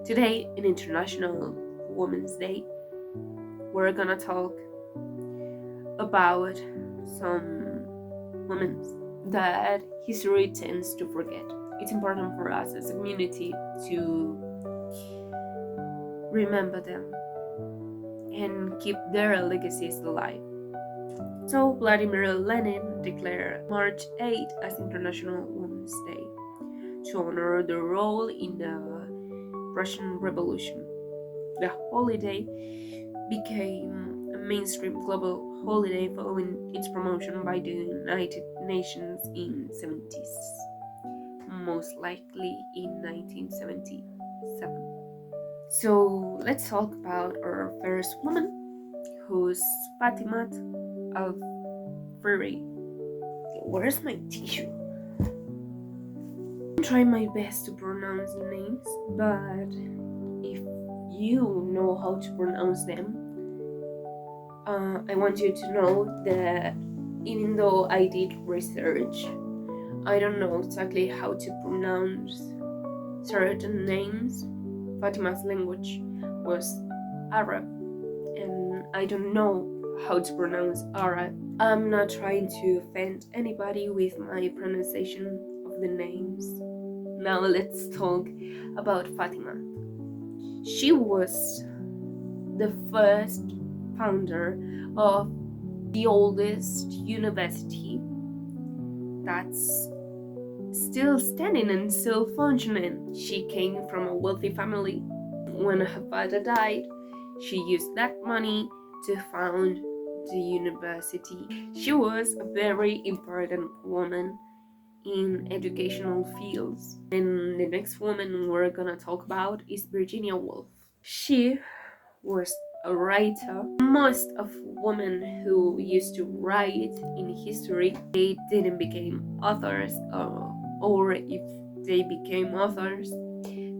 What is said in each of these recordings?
Today, in International Women's Day, we're gonna talk about some women that history tends to forget. It's important for us as a community to remember them and keep their legacies alive. So, Vladimir Lenin declared March 8 as International Women's Day to honor their role in the Russian Revolution. The holiday became a mainstream global holiday following its promotion by the United Nations in 70s, most likely in 1977. So let's talk about our first woman, who's Fatima Al-Furi. Where's my tissue? I try my best to pronounce the names, but if you know how to pronounce them, I want you to know that even though I did research, I don't know exactly how to pronounce certain names. Fatima's language was Arab, and I don't know how to pronounce Arab. I'm not trying to offend anybody with my pronunciation of the names. Now let's talk about Fatima. She was the first founder of the oldest university that's still standing and still functioning. She came from a wealthy family. When her father died, she used that money to found the university. She was a very important woman in educational fields. And the next woman we're gonna talk about is Virginia Woolf. She was a writer. Most of women who used to write in history, they didn't become authors, or if they became authors,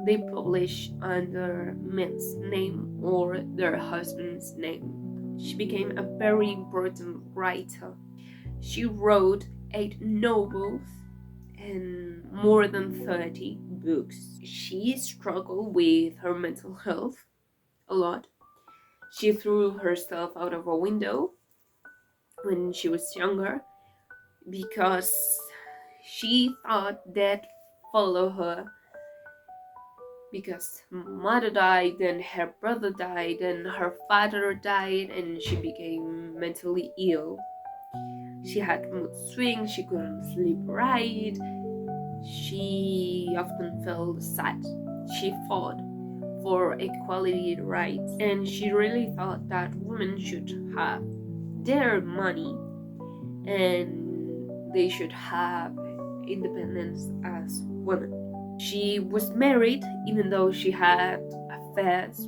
they publish under men's name or their husband's name. She became a very important writer. She wrote 8 novels and more than 30 books. She struggled with her mental health a lot. She threw herself out of a window when she was younger because she thought death followed her, because mother died, then her brother died, and her father died, and she became mentally ill. She had mood swings, she couldn't sleep right, she often felt sad. She fought for equality rights, and she really thought that women should have their money and they should have independence as women. She was married even though she had affairs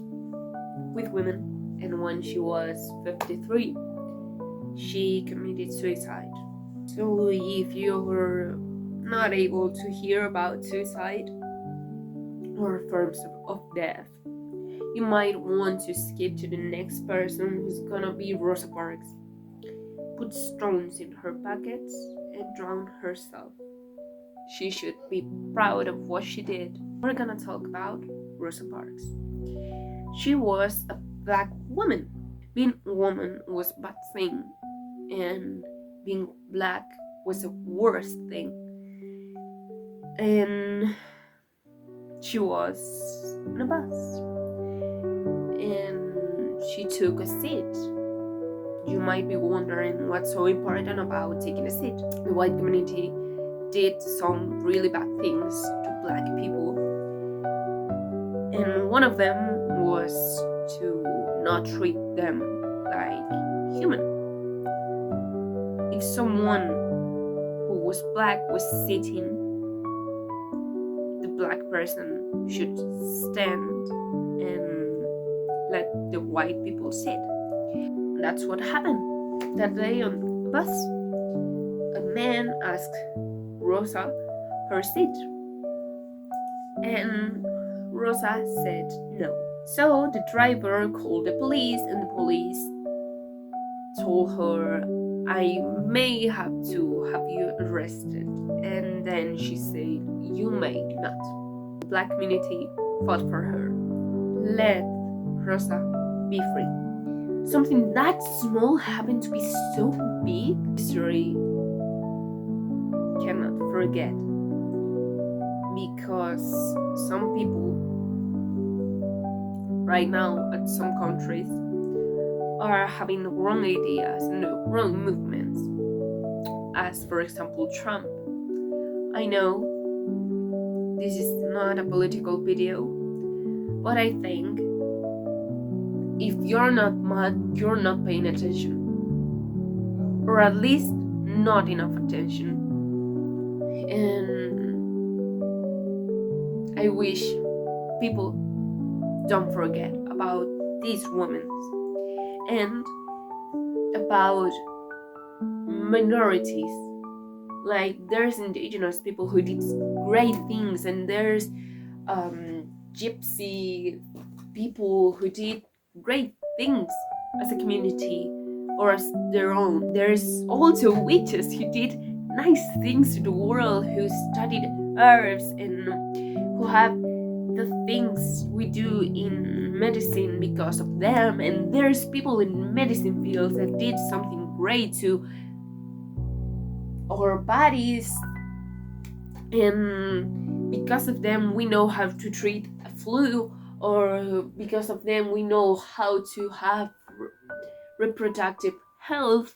with women, and when she was 53, she committed suicide. So if you're not able to hear about suicide or forms of death, you might want to skip to the next person, who's gonna be Rosa Parks. Put stones in her pockets and drowned herself. She should be proud of what she did. We're gonna talk about Rosa Parks. She was a black woman. Being a woman was a bad thing, and being black was the worst thing. And she was on a bus, and she took a seat. You might be wondering what's so important about taking a seat. The white community did some really bad things to black people, and one of them was to not treat them like human. If someone who was black was sitting, the black person should stand and let the white people sit. That's what happened that day on the bus. A man asked Rosa her seat, and Rosa said no. So the driver called the police, and the police told her, "I may have to have you arrested." And then she said, "You may not." The black community fought for her. let Rosa be free. Something that small happened to be so big. History cannot forget, because some people right now at some countries are having the wrong ideas and the wrong movements, as for example Trump. I know this is not a political video, but I think if you're not mad, you're not paying attention, or at least not enough attention. And I wish people don't forget about these women and about minorities. Like, there's indigenous people who did great things, and there's gypsy people who did great things as a community or as their own. There's also witches who did nice things to the world, who studied herbs and who have the things we do in medicine because of them. And there's people in medicine fields that did something great to our bodies, and because of them we know how to treat a flu, or because of them we know how to have reproductive health.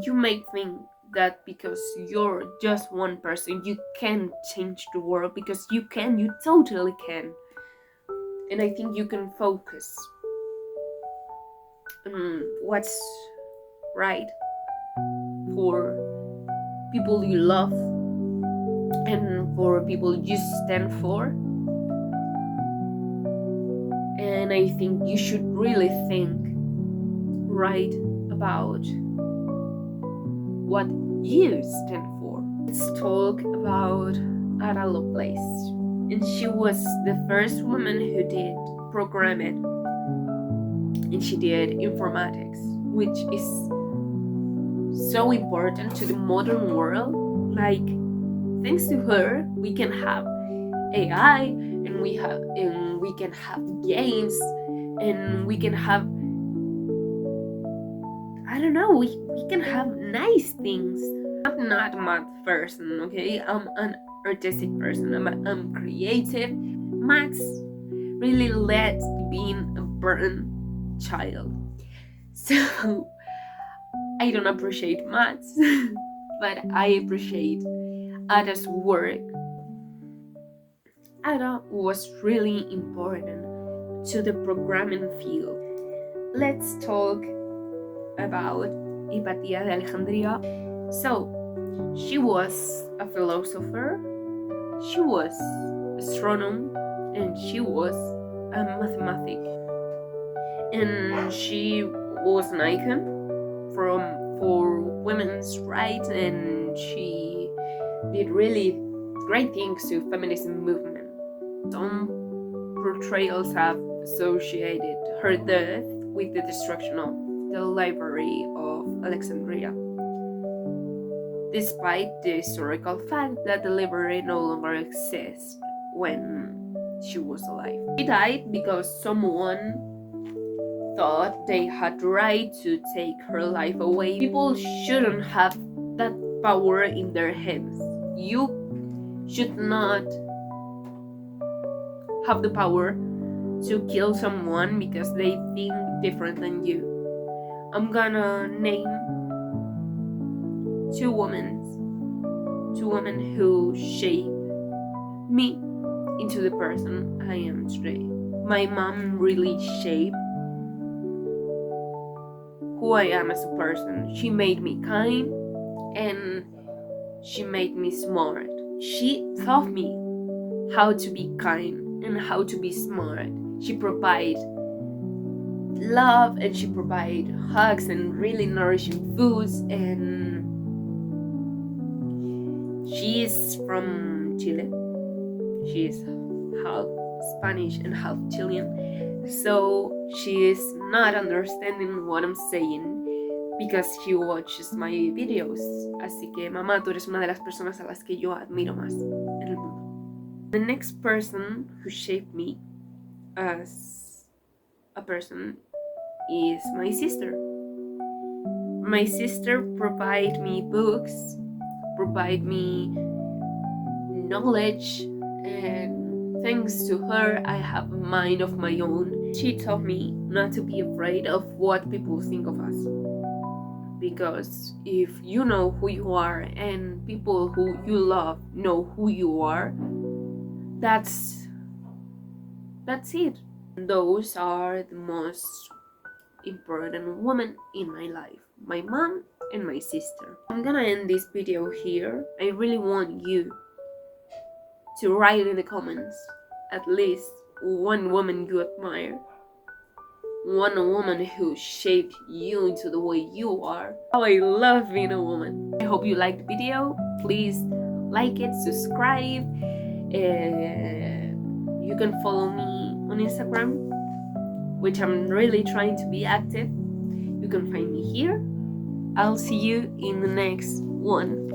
You may think that because you're just one person you can change the world, because you can, you totally can. And I think you can focus on what's right for people you love and for people you stand for. And I think you should really think right about what you stand for. Let's talk about Ada Lovelace. And she was the first woman who did programming, and she did informatics, which is so important to the modern world. Like, thanks to her we can have AI, and we can have games, and we can have, I don't know, we can have nice things. I'm not a math person, okay? I'm an artistic person. I'm creative. Max really led to being a burnt child. So I don't appreciate maths, but I appreciate Ada's work. Ada was really important to the programming field. Let's talk about Hypatia de Alejandria. So, she was a philosopher, she was an astronomer, and she was a mathematic. And she was an icon for women's rights, and she did really great things to feminism movement. Some portrayals have associated her death with the destruction of the Library of Alexandria, despite the historical fact that the library no longer exists when she was alive. She died because someone thought they had the right to take her life away. People shouldn't have that power in their hands. You should not have the power to kill someone because they think different than you. I'm gonna name two women who shaped me into the person I am today. My mom really shaped who I am as a person. She made me kind, and she made me smart. She taught me how to be kind and how to be smart. She provided love, and she provided hugs and really nourishing foods, and she is from Chile. She is half Spanish and half Chilean, so she is not understanding what I'm saying because she watches my videos. Así que, mamá, tú eres una de las personas a las que yo admiro más en el mundo. The next person who shaped me as a person is my sister. My sister provide me books, provide me knowledge, and thanks to her I have a mind of my own. She taught me not to be afraid of what people think of us, because if you know who you are and people who you love know who you are, that's it. Those are the most important women in my life, my mom and my sister. I'm gonna end this video here. I really want you to write in the comments at least one woman you admire, one woman who shaped you into the way you are. How I love being a woman. I hope you liked the video. Please like it, subscribe. You can follow me on Instagram, which I'm really trying to be active. You can find me here. I'll see you in the next one.